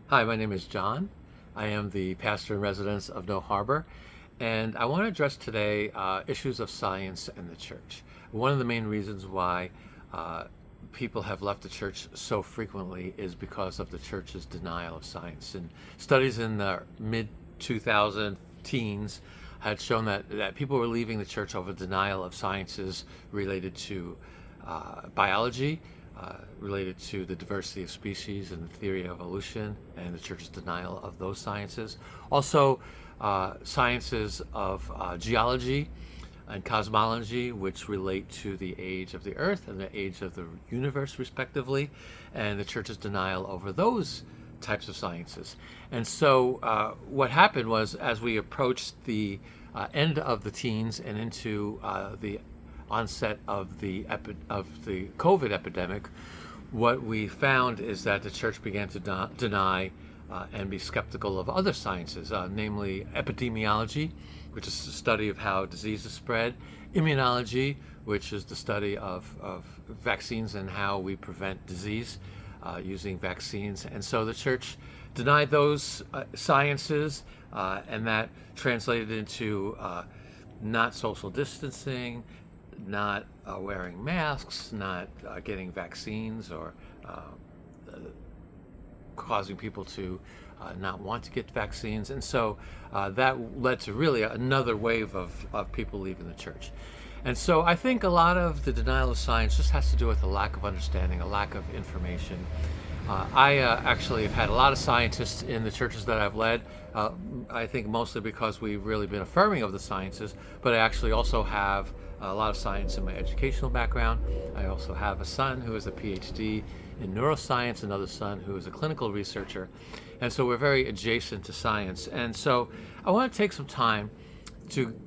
Hi, my name is John. I am the pastor in residence of No Harbor, and I want to address today issues of science and the church. One of the main reasons why uh, people have left the church so frequently is because of the church's denial of science. And studies in the mid 2000 teens had shown that people were leaving the church over denial of sciences related to biology, related to the diversity of species and the theory of evolution, and the church's denial of those sciences. Also, sciences of geology and cosmology, which relate to the age of the earth and the age of the universe, respectively, and the church's denial over those types of sciences. And so, what happened was, as we approached the end of the teens and into the onset of the COVID epidemic, what we found is that the church began to deny and be skeptical of other sciences, namely epidemiology, which is the study of how diseases spread, immunology, which is the study of vaccines and how we prevent disease using vaccines. And so the church denied those sciences, and that translated into not social distancing, not wearing masks, not getting vaccines, or causing people to not want to get vaccines. And so that led to really another wave of people leaving the church. And so I think a lot of the denial of science just has to do with a lack of understanding, a lack of information. I actually have had a lot of scientists in the churches that I've led. I think mostly because we've really been affirming of the sciences, but I actually also have a lot of science in my educational background. I also have a son who is a PhD in neuroscience, another son who is a clinical researcher. And so we're very adjacent to science. And so I want to take some time to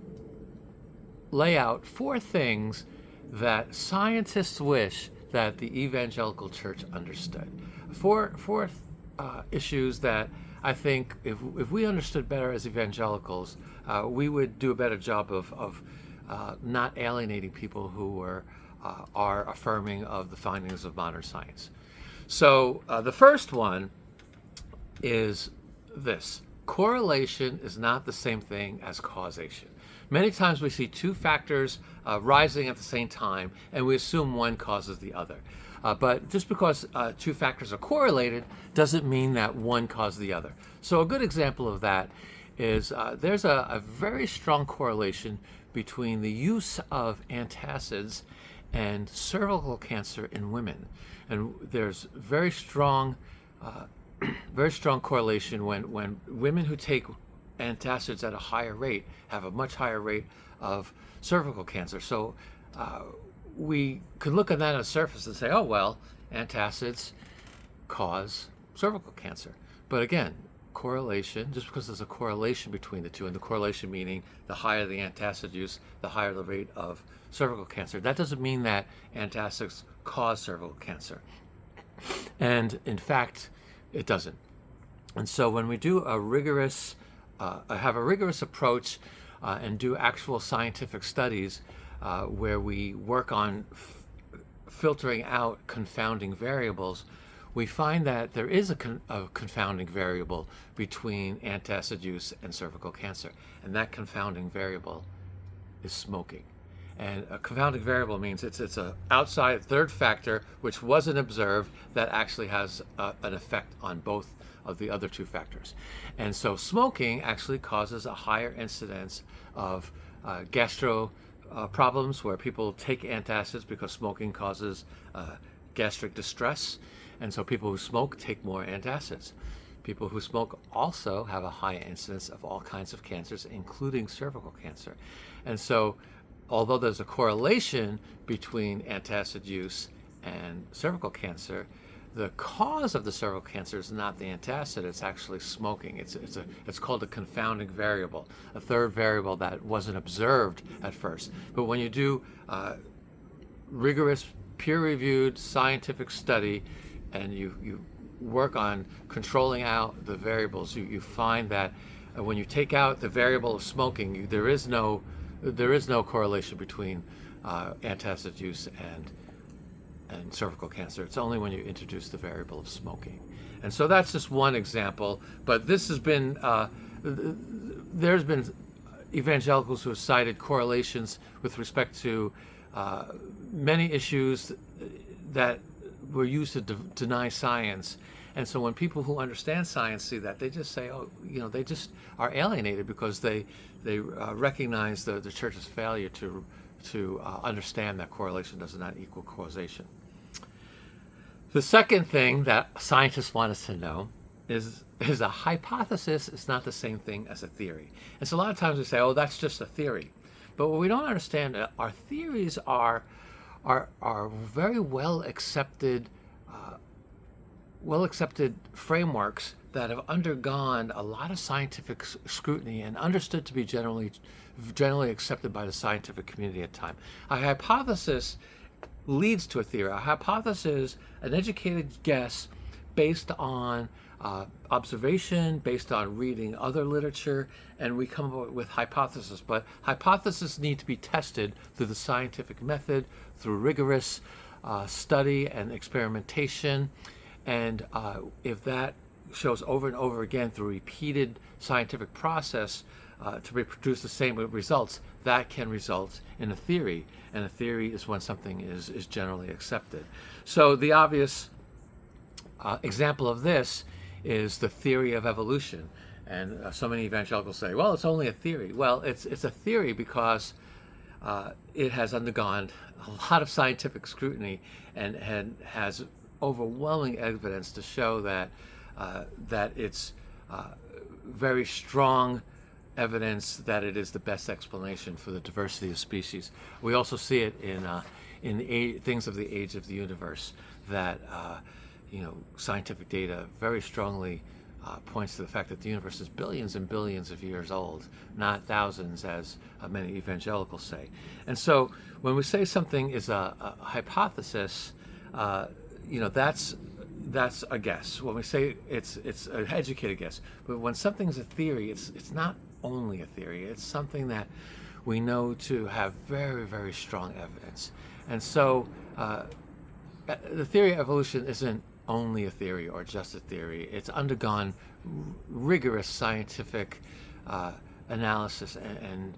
lay out 4 things that scientists wish that the evangelical church understood. Four issues that I think if we understood better as evangelicals, we would do a better job of not alienating people who are affirming of the findings of modern science. So the first one is this: correlation is not the same thing as causation. Many times we see 2 factors rising at the same time, and we assume one causes the other. But just because 2 factors are correlated doesn't mean that one caused the other. So a good example of that is there's a very strong correlation between the use of antacids and cervical cancer in women. And there's very strong correlation when women who take antacids at a higher rate have a much higher rate of cervical cancer. So we could look at that on the surface and say, oh, well, antacids cause cervical cancer. But again, correlation, just because there's a correlation between the two, and the correlation meaning the higher the antacid use, the higher the rate of cervical cancer, that doesn't mean that antacids cause cervical cancer. And in fact, it doesn't. And so when we do have a rigorous approach and do actual scientific studies where we work on filtering out confounding variables, we find that there is a confounding variable between antacid use and cervical cancer, and that confounding variable is smoking. And a confounding variable means it's a outside third factor which wasn't observed that actually has an effect on both of the other 2 factors. And so smoking actually causes a higher incidence of gastro problems, where people take antacids because smoking causes gastric distress. And so people who smoke take more antacids. People who smoke also have a high incidence of all kinds of cancers, including cervical cancer. And so although there's a correlation between antacid use and cervical cancer, the cause of the cervical cancer is not the antacid, it's actually smoking. It's called a confounding variable, a third variable that wasn't observed at first. But when you do rigorous, peer-reviewed scientific study, and you work on controlling out the variables, you find that when you take out the variable of smoking, there is no correlation between antacid use and and cervical cancer. It's only when you introduce the variable of smoking. And so that's just one example. But this has been, there's been evangelicals who have cited correlations with respect to many issues that were used to deny science. And so when people who understand science see that, they just say, oh, they just are alienated because they recognize the church's failure to understand that correlation does not equal causation. The second thing that scientists want us to know is a hypothesis is not the same thing as a theory. And so a lot of times we say, oh, that's just a theory. But what we don't understand, our theories are very well accepted frameworks that have undergone a lot of scientific scrutiny and understood to be generally accepted by the scientific community at the time. A hypothesis leads to a theory. A hypothesis, an educated guess based on observation, based on reading other literature, and we come up with hypotheses. But hypotheses need to be tested through the scientific method, through rigorous study and experimentation. And if that shows over and over again through repeated scientific process to reproduce the same results, that can result in a theory. And a theory is when something is generally accepted. So the obvious example of this is the theory of evolution. And so many evangelicals say, well, it's only a theory. Well, it's a theory because it has undergone a lot of scientific scrutiny and has overwhelming evidence to show that it's very strong evidence that it is the best explanation for the diversity of species. We also see it in things of the age of the universe that scientific data very strongly points to the fact that the universe is billions and billions of years old, not thousands, as many evangelicals say. And so when we say something is a hypothesis, that's a guess. When we say it's an educated guess, but when something's a theory, it's not only a theory. It's something that we know to have very, very strong evidence. And so the theory of evolution isn't only a theory or just a theory. It's undergone rigorous scientific analysis and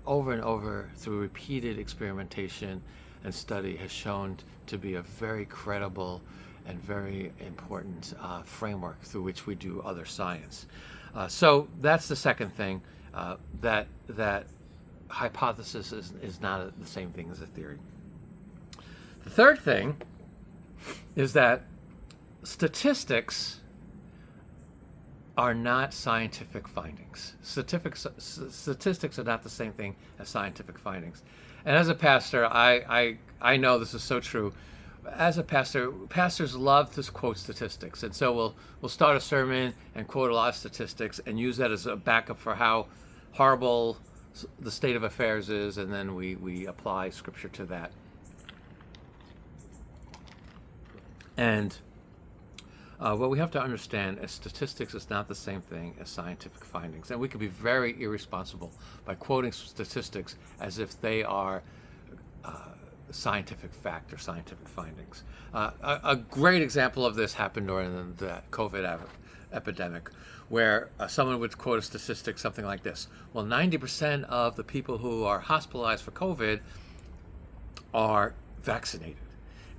over and over through repeated experimentation and study has shown to be a very credible and very important framework through which we do other science. So that's the second thing, that hypothesis is not the same thing as a theory. The third thing is that statistics are not scientific findings. Statistics are not the same thing as scientific findings. And as a pastor, I know this is so true. As a pastor, pastors love to quote statistics, and so we'll start a sermon and quote a lot of statistics and use that as a backup for how horrible the state of affairs is, and then we apply scripture to that. And what we have to understand is statistics is not the same thing as scientific findings, and we can be very irresponsible by quoting statistics as if they are scientific fact or scientific findings. A great example of this happened during the COVID epidemic, where someone would quote a statistic something like this: well, 90% of the people who are hospitalized for COVID are vaccinated,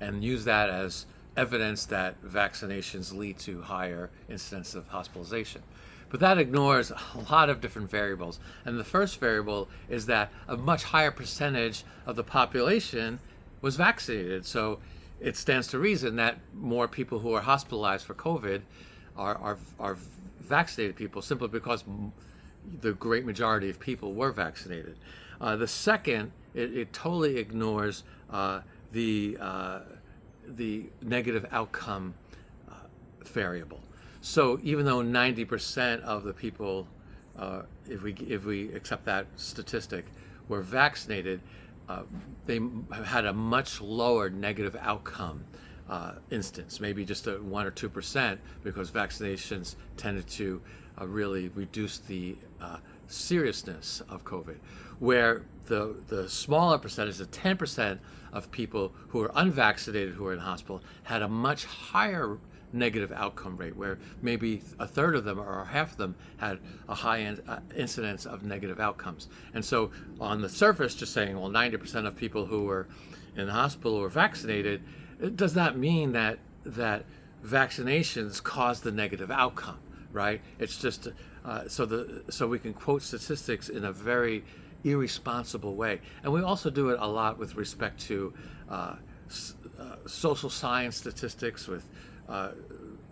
and use that as evidence that vaccinations lead to higher incidence of hospitalization. But that ignores a lot of different variables. And the first variable is that a much higher percentage of the population was vaccinated. So it stands to reason that more people who are hospitalized for COVID are vaccinated people, simply because the great majority of people were vaccinated. The second, it totally ignores the negative outcome variable. So even though 90% of the people, if we accept that statistic, were vaccinated, they had a much lower negative outcome instance, maybe just 1 or 2%, because vaccinations tended to really reduce the seriousness of COVID, where the smaller percentage, the 10% of people who are unvaccinated who are in hospital had a much higher negative outcome rate, where maybe a third of them or half of them had a high incidence of negative outcomes. And so on the surface, just saying, well, 90% of people who were in the hospital were vaccinated, it does not mean that vaccinations cause the negative outcome, right? It's just so we can quote statistics in a very irresponsible way. And we also do it a lot with respect to social science statistics, with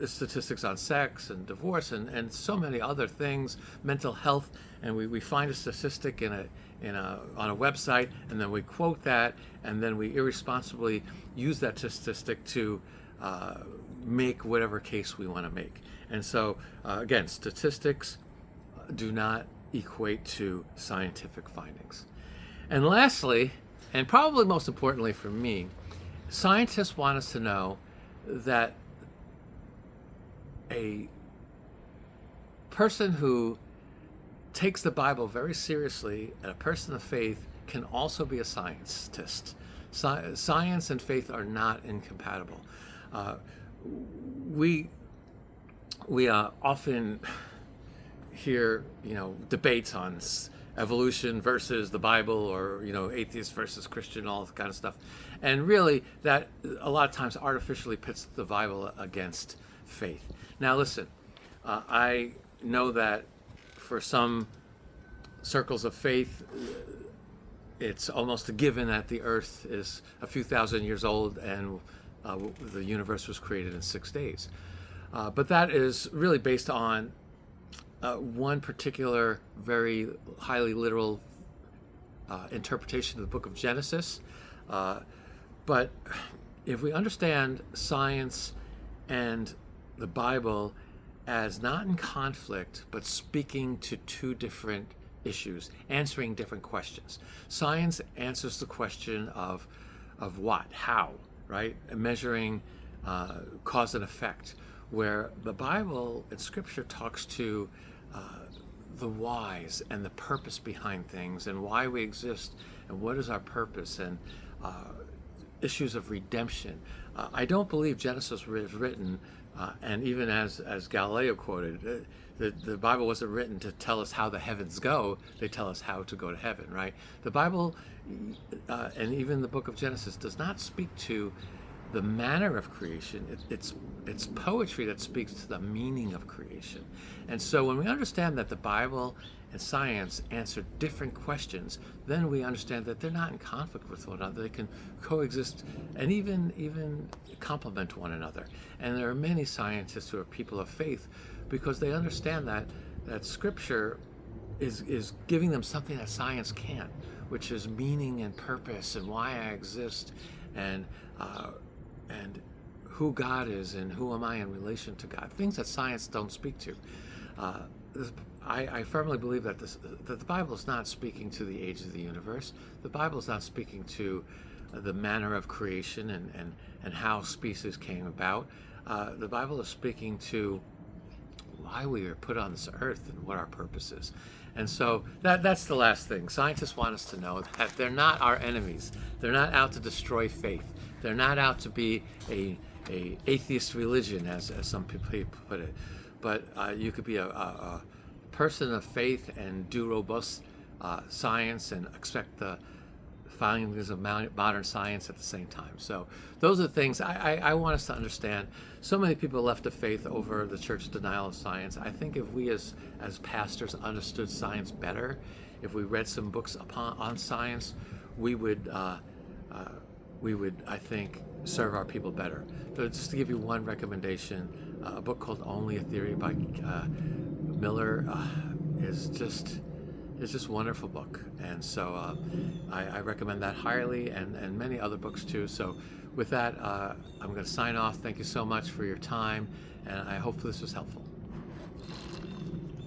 statistics on sex and divorce and so many other things, mental health. And we find a statistic on a website, and then we quote that, and then we irresponsibly use that statistic to make whatever case we want to make. And so again, statistics do not equate to scientific findings. And lastly, and probably most importantly for me, scientists want us to know that a person who takes the Bible very seriously and a person of faith can also be a scientist. Science and faith are not incompatible. We often hear debates on evolution versus the Bible, or atheist versus Christian, all that kind of stuff, and really that a lot of times artificially pits the Bible against faith. Now listen, I know that for some circles of faith, it's almost a given that the earth is a few thousand years old and the universe was created in 6 days. But that is really based on one particular very highly literal interpretation of the book of Genesis. But if we understand science and the Bible as not in conflict, but speaking to two different issues, answering different questions. Science answers the question of what, how, right? Measuring cause and effect, where the Bible and Scripture talks to the whys and the purpose behind things, and why we exist, and what is our purpose, and issues of redemption. I don't believe Genesis was written, and even as Galileo quoted, the Bible wasn't written to tell us how the heavens go. They tell us how to go to heaven, right? The Bible, and even the book of Genesis, does not speak to the manner of creation. It's poetry that speaks to the meaning of creation. And so when we understand that the Bible and science answer different questions, then we understand that they're not in conflict with one another. They can coexist and even complement one another. And there are many scientists who are people of faith because they understand that Scripture is giving them something that science can't, which is meaning and purpose and why I exist, and who God is and who am I in relation to God, things that science don't speak to. I firmly believe that the Bible is not speaking to the age of the universe. The Bible is not speaking to the manner of creation and how species came about. The Bible is speaking to why we are put on this earth and what our purpose is. And so that's the last thing. Scientists want us to know that they're not our enemies. They're not out to destroy faith. They're not out to be a atheist religion, as some people put it. But you could be a person of faith and do robust science and expect the findings of modern science at the same time. So those are the things I want us to understand. So many people left the faith over the church's denial of science. I think if we as pastors understood science better, if we read some books on science, we would I think serve our people better. So just to give you one recommendation, a book called Only a Theory by Miller is just a wonderful book, and so I recommend that highly, and many other books too. So with that, I'm going to sign off. Thank you so much for your time, and I hope this was helpful.